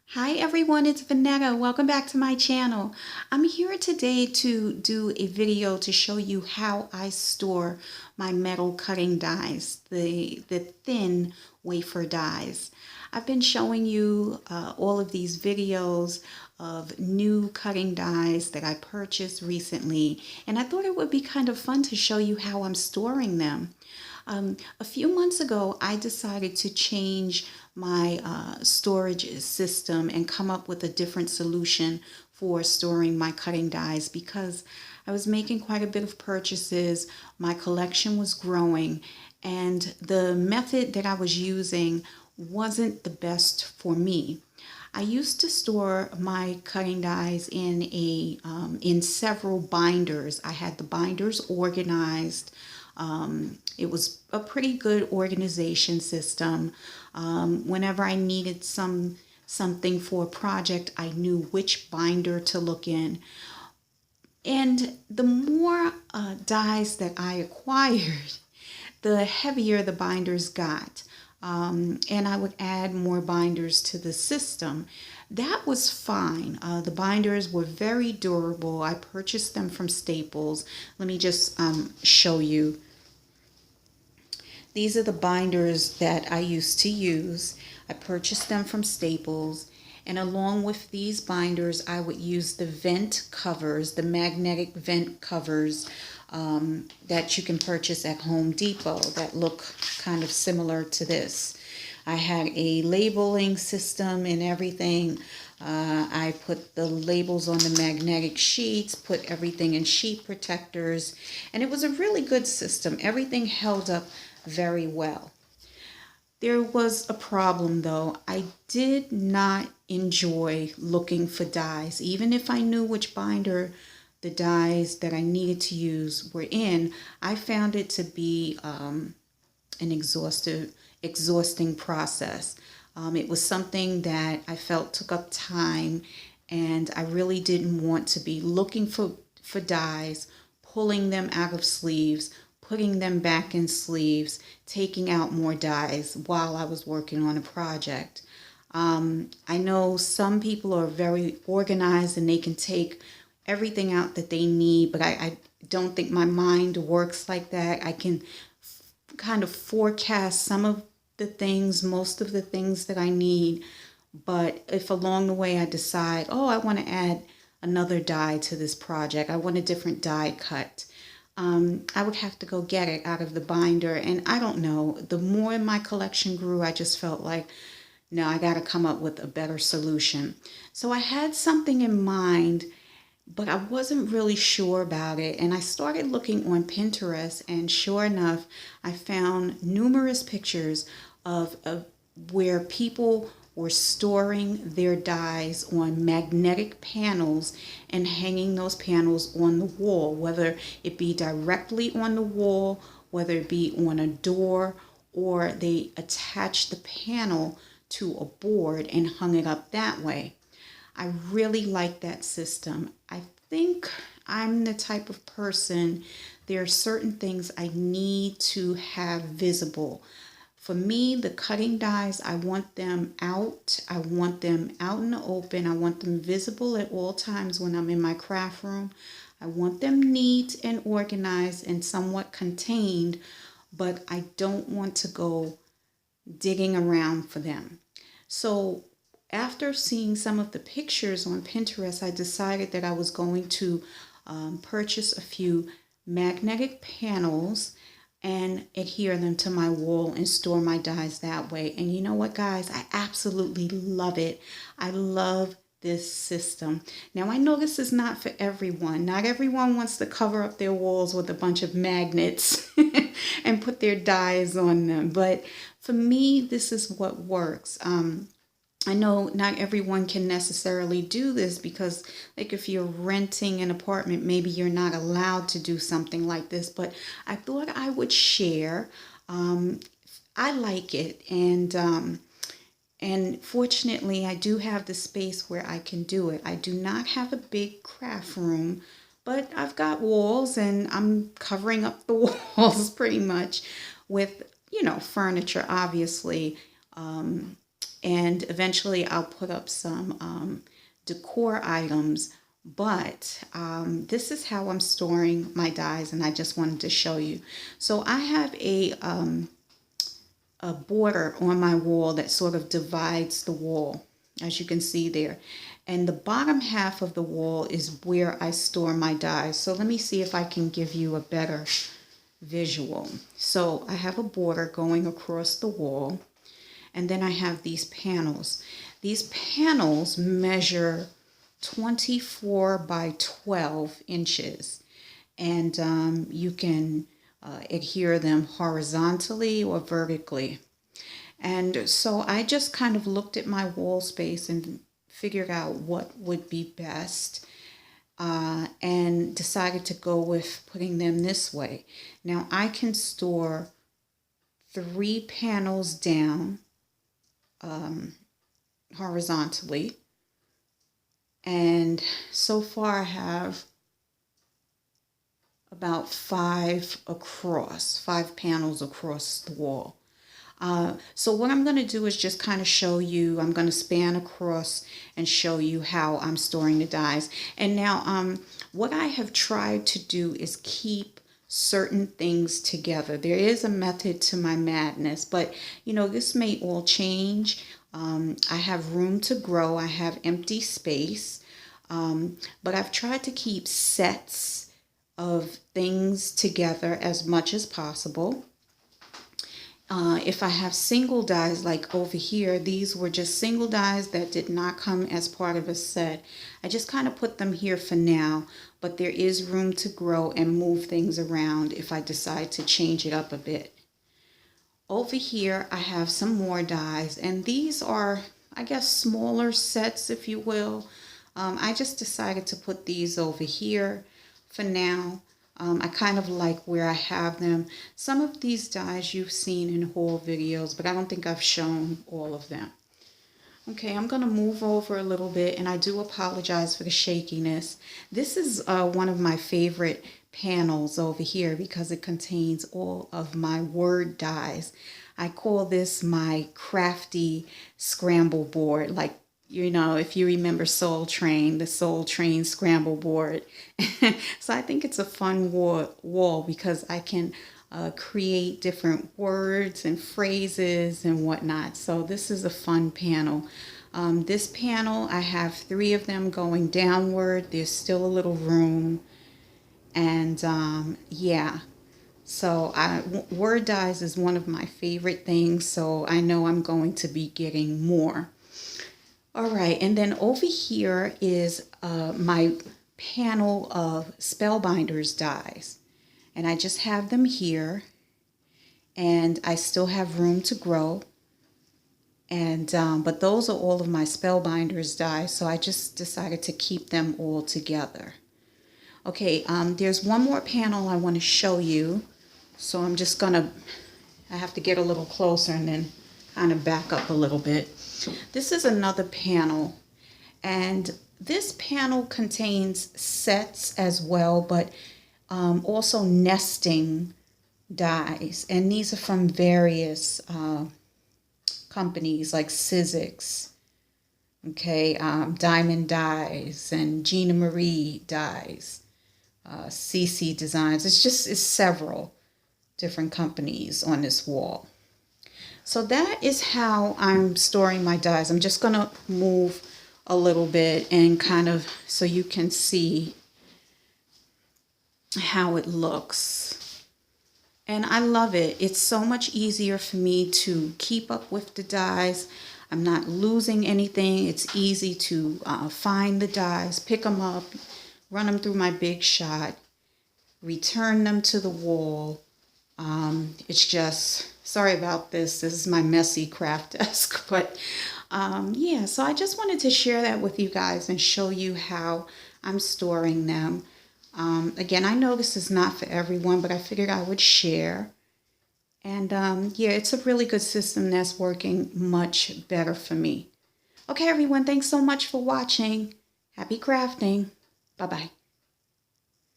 Hi everyone, it's Vanetta. Welcome back to my channel. I'm here today to do a video to show you how I store my metal cutting dies, the thin wafer dies. I've been showing you all of these videos of new cutting dies that I purchased recently, and I thought it would be kind of fun to show you how I'm storing them. A few months ago, I decided to change my storage system and come up with a different solution for storing my cutting dies because I was making quite a bit of purchases. My collection was growing, and the method that I was using wasn't the best for me. I used to store my cutting dies in several binders. I had the binders organized. It was a pretty good organization system. Whenever I needed something for a project, I knew which binder to look in. And the more dies that I acquired, the heavier the binders got. And I would add more binders to the system. That was fine. The binders were very durable. I purchased them from Staples. Let me just show you. These are the binders that I used to use. I purchased them from Staples. And along with these binders, I would use the vent covers, the magnetic vent covers that you can purchase at Home Depot that look kind of similar to this. I had a labeling system and everything. I put the labels on the magnetic sheets, put everything in sheet protectors, and it was a really good system. Everything held up very well. There was a problem though. I did not enjoy looking for dies. Even if I knew which binder the dies that I needed to use were in, I found it to be an exhausting process. It was something that I felt took up time, and I really didn't want to be looking for dies, pulling them out of sleeves, putting them back in sleeves, taking out more dies while I was working on a project. I know some people are very organized and they can take everything out that they need, but I don't think my mind works like that. I can kind of forecast some of the things, most of the things that I need, but if along the way I decide, oh, I want to add another die to this project, I want a different die cut, I would have to go get it out of the binder. And I don't know, the more my collection grew, I just felt like, no, I got to come up with a better solution. So I had something in mind, but I wasn't really sure about it. And I started looking on Pinterest, and sure enough, I found numerous pictures of where people were storing their dies on magnetic panels and hanging those panels on the wall, whether it be directly on the wall, whether it be on a door, or they attached the panel to a board and hung it up that way. I really like that system. I think I'm the type of person, there are certain things I need to have visible. For me, the cutting dies, I want them out. I want them out in the open. I want them visible at all times when I'm in my craft room. I want them neat and organized and somewhat contained, but I don't want to go digging around for them. So after seeing some of the pictures on Pinterest, I decided that I was going to purchase a few magnetic panels and adhere them to my wall and store my dies that way. And you know what, guys? I absolutely love it. I love this system. Now, I know this is not for everyone. Not everyone wants to cover up their walls with a bunch of magnets and put their dies on them. But for me, this is what works. I know not everyone can necessarily do this because, like, if you're renting an apartment, maybe you're not allowed to do something like this, but I thought I would share. I like it, and fortunately, I do have the space where I can do it. I do not have a big craft room, but I've got walls, and I'm covering up the walls pretty much with, furniture, obviously. and eventually I'll put up some decor items. But this is how I'm storing my dies, and I just wanted to show you. So I have a border on my wall that sort of divides the wall, as you can see there. And the bottom half of the wall is where I store my dies. So let me see if I can give you a better visual. So I have a border going across the wall, and then I have these panels. These panels measure 24 by 12 inches, and you can adhere them horizontally or vertically. And so I just kind of looked at my wall space and figured out what would be best, and decided to go with putting them this way. Now I can store 3 panels down horizontally, and so far I have about 5 panels across the wall. So what I'm going to do is just kind of show you, I'm going to span across and show you how I'm storing the dies. And now what I have tried to do is keep certain things together. There is a method to my madness, but you know, this may all change. I have room to grow, I have empty space, but I've tried to keep sets of things together as much as possible. If I have single dies, like over here, these were just single dies that did not come as part of a set. I just kind of put them here for now, but there is room to grow and move things around if I decide to change it up a bit. Over here, I have some more dies, and these are, I guess, smaller sets, if you will. I just decided to put these over here for now. I kind of like where I have them. Some of these dies you've seen in haul videos, but I don't think I've shown all of them. Okay, I'm going to move over a little bit, and I do apologize for the shakiness. This is one of my favorite panels over here because it contains all of my word dies. I call this my crafty scramble board, like, you know, if you remember Soul Train, the Soul Train scramble board. So I think it's a fun wall because I can create different words and phrases and whatnot. So this is a fun panel. This panel, I have 3 of them going downward. There's still a little room. And yeah, so word dies is one of my favorite things. So I know I'm going to be getting more. All right, and then over here is my panel of Spellbinders dies. And I just have them here, and I still have room to grow. And but those are all of my Spellbinders dies, so I just decided to keep them all together. Okay, there's one more panel I want to show you. So I'm just gonna, I have to get a little closer and then kind of back up a little bit. This is another panel, and this panel contains sets as well, but also nesting dies, and these are from various companies like Sizzix, okay, Diamond Dies and Gina Marie Dies, CC Designs. It's several different companies on this wall. So that is how I'm storing my dies. I'm just going to move a little bit and kind of so you can see how it looks. And I love it. It's so much easier for me to keep up with the dies. I'm not losing anything. It's easy to find the dies, pick them up, run them through my Big Shot, return them to the wall. It's just, sorry about this. This is my messy craft desk, but yeah, so I just wanted to share that with you guys and show you how I'm storing them. Again, I know this is not for everyone, but I figured I would share. And yeah, it's a really good system that's working much better for me. Okay, everyone, thanks so much for watching. Happy crafting. Bye-bye.